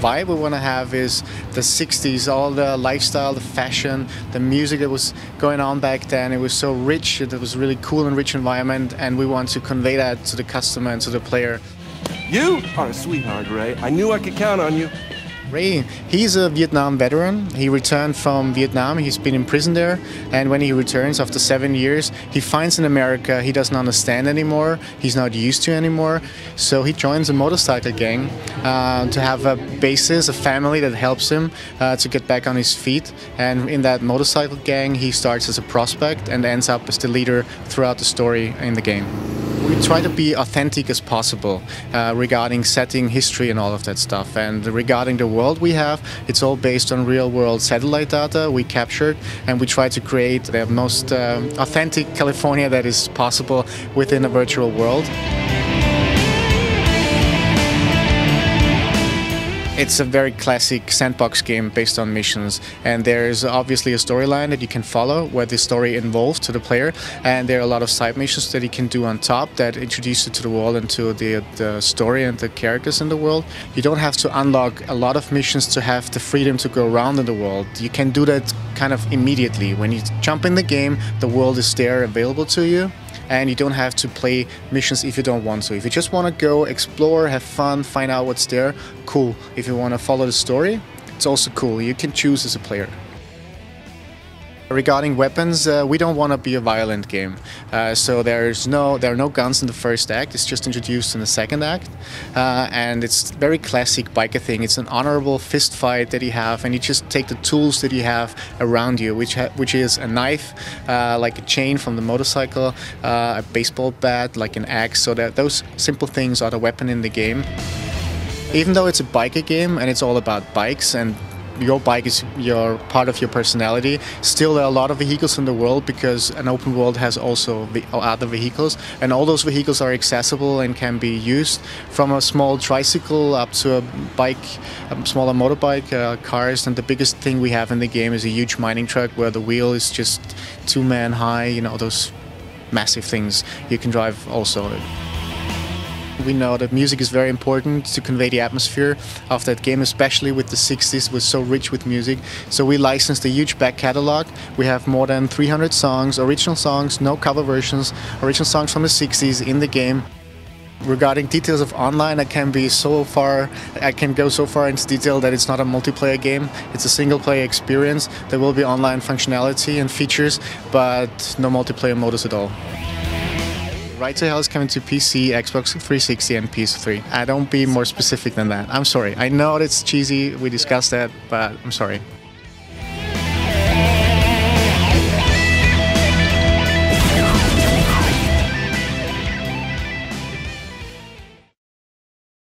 vibe we want to have is the 60s, all the lifestyle, the fashion, the music that was going on back then. It was so rich, it was a really cool and rich environment, and we want to convey that to the customer and to the player. You are a sweetheart, Ray. I knew I could count on you. Ray, he's a Vietnam veteran. He returned from Vietnam. He's been in prison there, and when he returns after 7 years, he finds in America he doesn't understand anymore, he's not used to anymore, so he joins a motorcycle gang to have a basis, a family that helps him to get back on his feet. And in that motorcycle gang, he starts as a prospect and ends up as the leader throughout the story in the game. We try to be authentic as possible regarding setting, history and all of that stuff. And regarding the world we have, it's all based on real-world satellite data we captured, and we try to create the most authentic California that is possible within a virtual world. It's a very classic sandbox game based on missions, and there's obviously a storyline that you can follow where the story involves to the player, and there are a lot of side missions that you can do on top that introduce you to the world and to the story and the characters in the world. You don't have to unlock a lot of missions to have the freedom to go around in the world. You can do that kind of immediately. When you jump in the game, the world is there available to you, and you don't have to play missions if you don't want to. If you just want to go explore, have fun, find out what's there, cool. If you want to follow the story, it's also cool. You can choose as a player. Regarding weapons, we don't want to be a violent game, so there are no guns in the first act. It's just introduced in the second act, and it's very classic biker thing. It's an honorable fist fight that you have, and you just take the tools that you have around you, which is a knife, like a chain from the motorcycle, a baseball bat, like an axe. So that those simple things are the weapon in the game. Even though it's a biker game and it's all about bikes and your bike is your part of your personality, still there are a lot of vehicles in the world because an open world has also other vehicles, and all those vehicles are accessible and can be used, from a small tricycle up to a bike, a smaller motorbike, cars, and the biggest thing we have in the game is a huge mining truck where the wheel is just 2 men high, you know, those massive things you can drive also. We know that music is very important to convey the atmosphere of that game, especially with the 60s. It was so rich with music. So we licensed a huge back catalog. We have more than 300 songs, original songs, no cover versions, original songs from the 60s in the game. Regarding details of online, I can go so far into detail that it's not a multiplayer game. It's a single-player experience. There will be online functionality and features, but no multiplayer modus at all. Right to Hell is coming to PC, Xbox 360 and PS3. I don't be more specific than that. I'm sorry. I know it's cheesy, we discussed that, but I'm sorry.